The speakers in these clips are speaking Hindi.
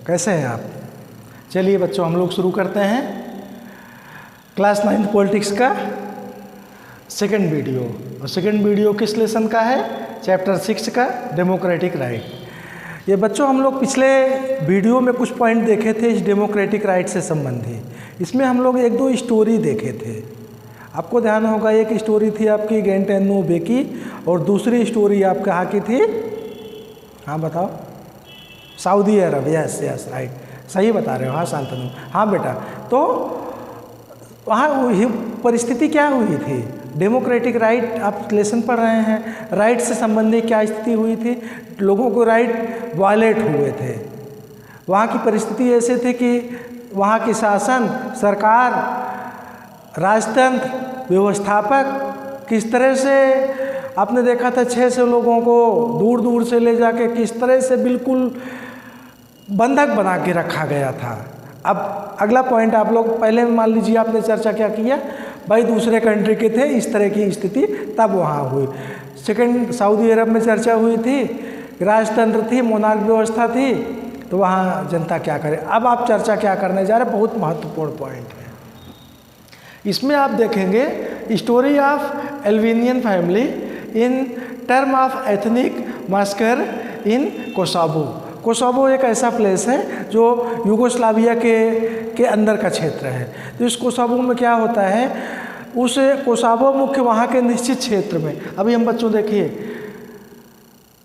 कैसे हैं आप? चलिए बच्चों, हम लोग शुरू करते हैं क्लास 9 पॉलिटिक्स का सेकंड वीडियो। और सेकंड वीडियो किस लेसन का है? चैप्टर 6 का डेमोक्रेटिक राइट। ये बच्चों हम लोग पिछले वीडियो में कुछ पॉइंट देखे थे इस डेमोक्रेटिक राइट से संबंधित। इसमें हम लोग एक दो स्टोरी देखे थे। आपको ध्यान होगा, एक स्टोरी थी आपकी गेंटेनो बे की और दूसरी स्टोरी आप कहाँ की थी? हाँ बताओ। सऊदी अरब। यस यस राइट, सही बता रहे हो। हाँ शांतनु, हाँ बेटा। तो वहाँ परिस्थिति क्या हुई थी? डेमोक्रेटिक राइट आप लेसन पढ़ रहे हैं, राइट से संबंधित क्या स्थिति हुई थी? लोगों को राइट वायलेट हुए थे। वहाँ की परिस्थिति ऐसे थे कि वहाँ की शासन, सरकार, राजतंत्र, व्यवस्थापक किस तरह से आपने देखा था 600 लोगों को दूर दूर से ले जाके किस तरह से बिल्कुल बंधक बना के रखा गया था। अब अगला पॉइंट आप लोग पहले मान लीजिए, आपने चर्चा क्या किया भाई, दूसरे कंट्री के थे, इस तरह की स्थिति तब वहाँ हुई। सेकंड सऊदी अरब में चर्चा हुई थी, राजतंत्र थी, मोनार्क व्यवस्था थी, तो वहाँ जनता क्या करे। अब आप चर्चा क्या करने जा रहे हैं, बहुत महत्वपूर्ण पॉइंट है। इसमें आप देखेंगे story of Albanian family in term of ethnic massacre in Kosovo. Kosovo एक ऐसा प्लेस है जो यूगोस्लाविया के अंदर का क्षेत्र है। तो इस कोसोवो में क्या होता है, उस कोसोवो मुख्य वहाँ के निश्चित क्षेत्र में, अभी हम बच्चों देखिए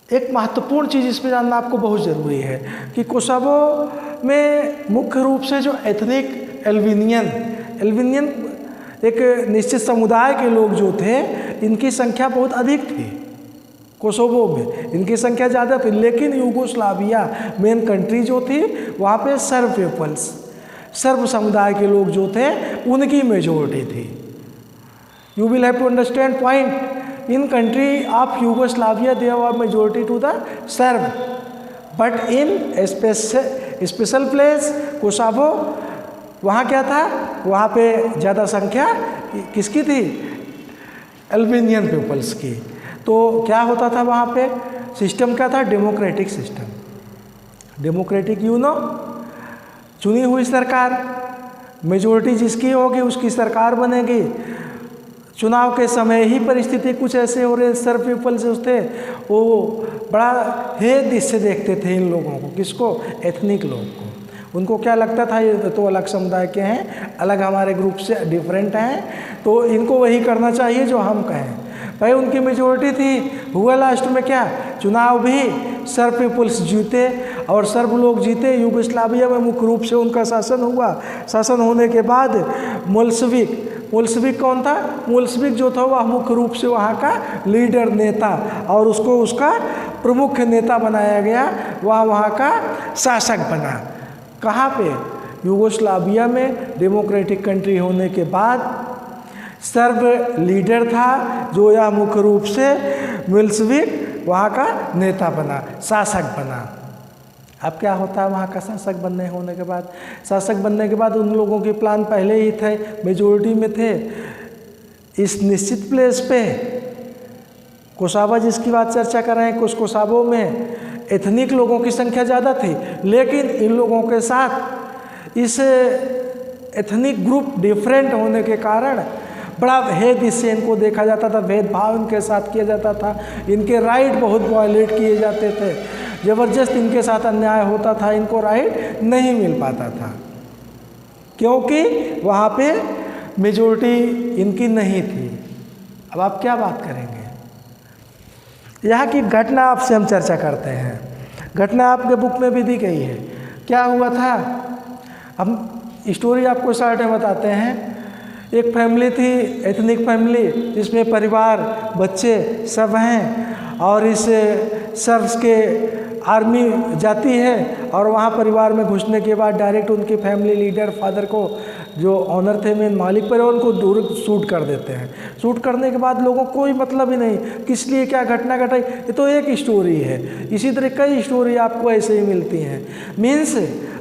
एक महत्वपूर्ण चीज़ इसमें जानना आपको बहुत ज़रूरी है कि कोसोवो में मुख्य रूप से जो एथनिक एल्बेनियन एक निश्चित समुदाय के लोग जो थे, इनकी संख्या बहुत अधिक थी। कोसोवो में इनकी संख्या ज़्यादा थी, लेकिन यूगोस्लाविया मेन कंट्री जो थी वहाँ पे सर्ब पीपल्स, सर्ब समुदाय के लोग जो थे उनकी मेजोरिटी थी। You will have to understand point, in country of Yugoslavia there were majority to the Serb, but in special place Kosovo वहाँ क्या था, वहाँ पे ज़्यादा संख्या किसकी थी? एल्बेनियन पीपल्स की। तो क्या होता था वहाँ पे? सिस्टम क्या था? Democratic system. डेमोक्रेटिक चुनी हुई सरकार, मेजोरिटी जिसकी होगी उसकी सरकार बनेगी। चुनाव के समय ही परिस्थिति कुछ ऐसे हो रहे, सर्ब पीपल्स जो थे वो बड़ा हेद इससे देखते थे इन लोगों को। किसको? एथनिक लोग को। उनको क्या लगता था, ये तो अलग समुदाय के हैं, अलग हमारे ग्रुप से डिफरेंट हैं, तो इनको वही करना चाहिए जो हम कहें। भाई उनकी मेजोरिटी थी। हुआ लास्ट में क्या? चुनाव भी सर्ब पीपल्स जीते और सर्ब लोग जीते। यूगोस्लाविया में मुख्य रूप से उनका शासन हुआ। शासन होने के बाद मोल्सविक कौन था? मोल्सविक जो था वह मुख्य रूप से वहाँ का लीडर नेता, और उसको उसका प्रमुख नेता बनाया गया। वह वहाँ का शासक बना। कहाँ पे? यूगोस्लाविया में डेमोक्रेटिक कंट्री होने के बाद सर्ब लीडर था जो यह मुख्य रूप से मिलोसेविक वहाँ का नेता बना, शासक बना। अब क्या होता है वहाँ का शासक बनने होने के बाद? शासक बनने के बाद उन लोगों के प्लान पहले ही थे, मेजोरिटी में थे। इस निश्चित प्लेस पे कोसोवो जिसकी बात चर्चा कर रहे हैं, कोसोवो में एथनिक लोगों की संख्या ज़्यादा थी, लेकिन इन लोगों के साथ इस एथनिक ग्रुप डिफरेंट होने के कारण बड़ा भेद इससे इनको देखा जाता था, भेदभाव इनके साथ किया जाता था। इनके राइट बहुत वायलेट किए जाते थे, ज़बरदस्त इनके साथ अन्याय होता था, इनको राइट नहीं मिल पाता था क्योंकि वहाँ पे मेजोरिटी इनकी नहीं थी। अब आप क्या बात करेंगे? यहाँ की घटना आपसे हम चर्चा करते हैं। घटना आपके बुक में भी दी गई है। क्या हुआ था हम स्टोरी आपको शॉर्ट में बताते हैं। एक फैमिली थी, एथनिक फैमिली, जिसमें परिवार, बच्चे सब हैं, और इस सर्ब्स के आर्मी जाती है और वहाँ परिवार में घुसने के बाद डायरेक्ट उनके फैमिली लीडर फादर को, जो ऑनर थे मेन मालिक पर, उनको दूर शूट कर देते हैं। शूट करने के बाद लोगों को कोई मतलब ही नहीं किस लिए क्या घटना घटाई। ये तो एक स्टोरी है। इसी तरह कई स्टोरी आपको ऐसे ही मिलती हैं। मीन्स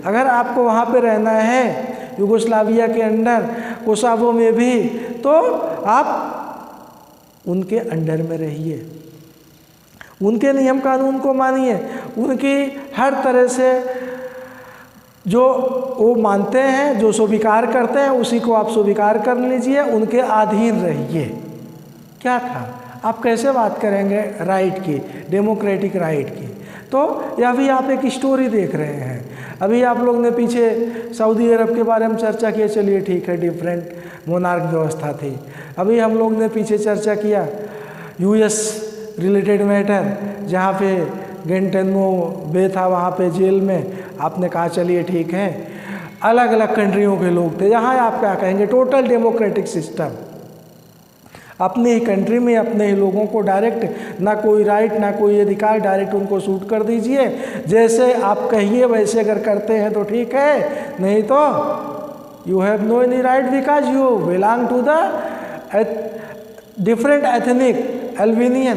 अगर आपको वहाँ पे रहना है यूगोस्लाविया के अंडर, कोसोवो में भी, तो आप उनके अंडर में रहिए, उनके नियम कानून को मानिए, उनकी हर तरह से जो वो मानते हैं, जो स्वीकार करते हैं, उसी को आप स्वीकार कर लीजिए, उनके अधीन रहिए। क्या था, आप कैसे बात करेंगे राइट की, डेमोक्रेटिक राइट की? तो यह भी आप एक स्टोरी देख रहे हैं। अभी आप लोग ने पीछे सऊदी अरब के बारे में चर्चा की, चलिए ठीक है, डिफरेंट मोनार्क व्यवस्था थी। अभी हम लोग ने पीछे चर्चा किया यूएस रिलेटेड मैटर, जहाँ पे गेंटेनो बे था, वहाँ पे जेल में आपने कहा चलिए ठीक है, अलग अलग कंट्रियों के लोग थे। यहाँ आप क्या कहेंगे, टोटल डेमोक्रेटिक सिस्टम, अपनी ही कंट्री में अपने ही लोगों को डायरेक्ट, ना कोई राइट ना कोई अधिकार, डायरेक्ट उनको शूट कर दीजिए, जैसे आप कहिए वैसे अगर करते हैं तो ठीक है, नहीं तो you have no any right because you belong to the different ethnic Albanian.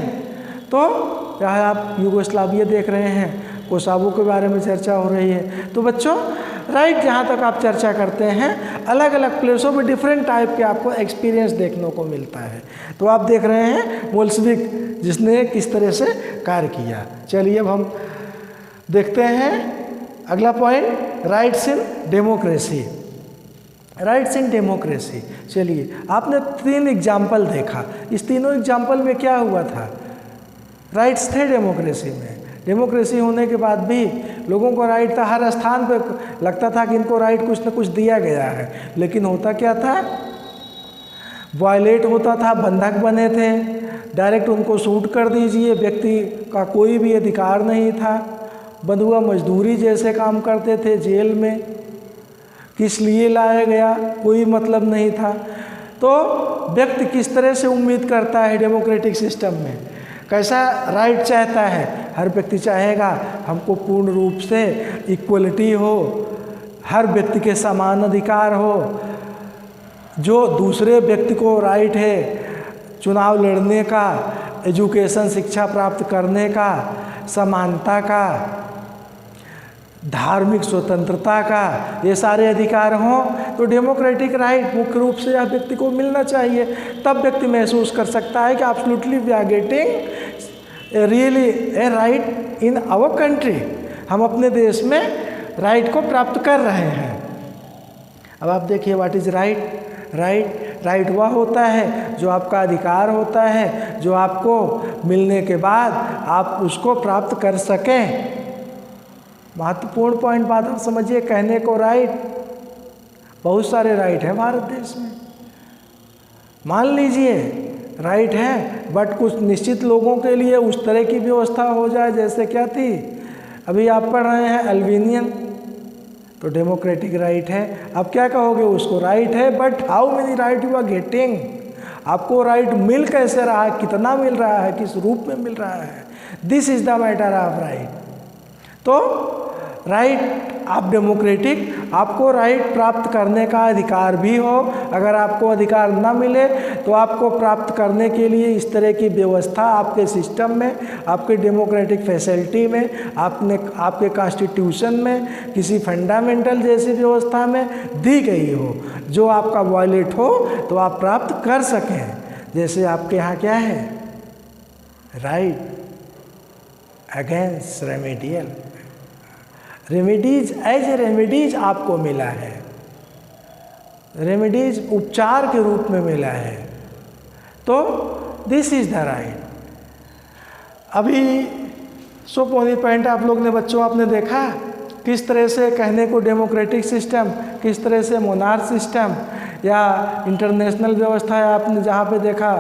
तो यहाँ आप यूगोस्लाविया देख रहे हैं, कोसावो के बारे में चर्चा हो रही है। तो बच्चों राइट जहाँ तक आप चर्चा करते हैं, अलग अलग प्लेसों में डिफरेंट टाइप के आपको एक्सपीरियंस देखने को मिलता है। तो आप देख रहे हैं बोल्शेविक जिसने किस तरह से कार्य किया। चलिए अब हम देखते हैं अगला point, rights in democracy. Rights in democracy, चलिए आपने 3 एग्जाम्पल देखा, इस तीनों एग्जाम्पल में क्या हुआ था, राइट्स थे डेमोक्रेसी में। डेमोक्रेसी होने के बाद भी लोगों को राइट था, हर स्थान पे लगता था कि इनको राइट कुछ ना कुछ दिया गया है, लेकिन होता क्या था, वायलेट होता था, बंधक बने थे, डायरेक्ट उनको शूट कर दीजिए, व्यक्ति का कोई भी अधिकार नहीं था, बंधुआ मजदूरी जैसे काम करते थे जेल में, किस लिए लाया गया कोई मतलब नहीं था। तो व्यक्ति किस तरह से उम्मीद करता है डेमोक्रेटिक सिस्टम में, कैसा राइट चाहता है, हर व्यक्ति चाहेगा हमको पूर्ण रूप से इक्वलिटी हो, हर व्यक्ति के समान अधिकार हो, जो दूसरे व्यक्ति को राइट है चुनाव लड़ने का, एजुकेशन शिक्षा प्राप्त करने का, समानता का, धार्मिक स्वतंत्रता का, ये सारे अधिकार हों, तो डेमोक्रेटिक राइट मुख्य रूप से यह व्यक्ति को मिलना चाहिए। तब व्यक्ति महसूस कर सकता है कि absolutely we are getting really a right in our country, हम अपने देश में राइट को प्राप्त कर रहे हैं। अब आप देखिए व्हाट इज राइट। राइट वह होता है जो आपका अधिकार होता है, जो आपको मिलने के बाद आप उसको प्राप्त कर सकें। महत्वपूर्ण पॉइंट बात आप समझिए, कहने को राइट, बहुत सारे राइट हैं भारत देश में, मान लीजिए राइट है, बट कुछ निश्चित लोगों के लिए उस तरह की व्यवस्था हो जाए जैसे क्या थी, अभी आप पढ़ रहे हैं अल्बेनियन, तो डेमोक्रेटिक राइट है, अब क्या कहोगे उसको राइट है, but how many right you are getting, आपको राइट मिल कैसे रहा है, कितना मिल रहा है, किस रूप में मिल रहा है, this is the matter of right. तो राइट आप डेमोक्रेटिक, आपको राइट प्राप्त करने का अधिकार भी हो, अगर आपको अधिकार न मिले तो आपको प्राप्त करने के लिए इस तरह की व्यवस्था आपके सिस्टम में, आपके डेमोक्रेटिक फैसिलिटी में, आपके कॉन्स्टिट्यूशन में, किसी फंडामेंटल जैसी व्यवस्था में दी गई हो, जो आपका वायलेट हो तो आप प्राप्त कर सकें। जैसे आपके यहाँ क्या है, right against remedial, remedies as a remedies आपको मिला है, रेमेडीज उपचार के रूप में मिला है, तो दिस इज द राइट। अभी सोपोनी पॉइंट आप लोग ने बच्चों आपने देखा किस तरह से कहने को डेमोक्रेटिक सिस्टम, किस तरह से मोनार्क सिस्टम या इंटरनेशनल व्यवस्था है, आपने जहाँ पे देखा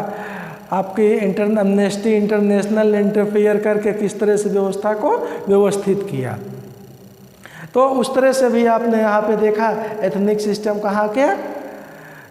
आपकी एमनेस्टी इंटरनेशनल इंटरफेयर करके किस तरह से व्यवस्था को व्यवस्थित किया। तो उस तरह से भी आपने यहाँ पे देखा एथनिक सिस्टम कहाँ के,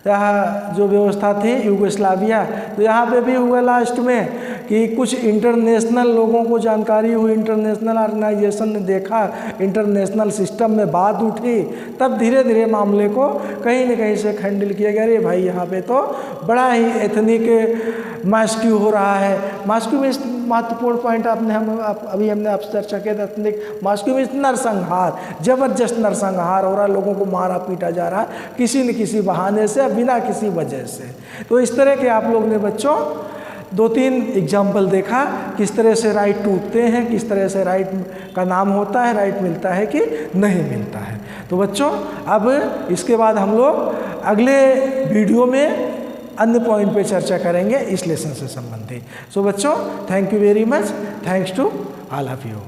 यहाँ जो व्यवस्था थी यूगोस्लाविया, तो यहाँ पे भी हुआ लास्ट में कि कुछ इंटरनेशनल लोगों को जानकारी हुई, इंटरनेशनल ऑर्गेनाइजेशन ने देखा, इंटरनेशनल सिस्टम में बात उठी, तब धीरे धीरे मामले को कहीं न कहीं से हैंडल किया गया। अरे भाई यहाँ पे तो बड़ा ही एथनिक मास्क्यू हो रहा है। मास्क्यू में महत्वपूर्ण पॉइंट अभी हमने आपसे चर्चा किया था, एथनिक मास्क्यू में नरसंहार, जबरदस्त नरसंहार हो रहा है, लोगों को मारा पीटा जा रहा है किसी न किसी बहाने से, बिना किसी वजह से। तो इस तरह के आप लोग ने बच्चों 2-3 एग्जाम्पल देखा किस तरह से राइट टूटते हैं, किस तरह से राइट का नाम होता है, राइट मिलता है कि नहीं मिलता है। तो बच्चों अब इसके बाद हम लोग अगले वीडियो में अन्य पॉइंट पे चर्चा करेंगे इस लेसन से संबंधित। सो बच्चों, thank you very much, thanks to all of you.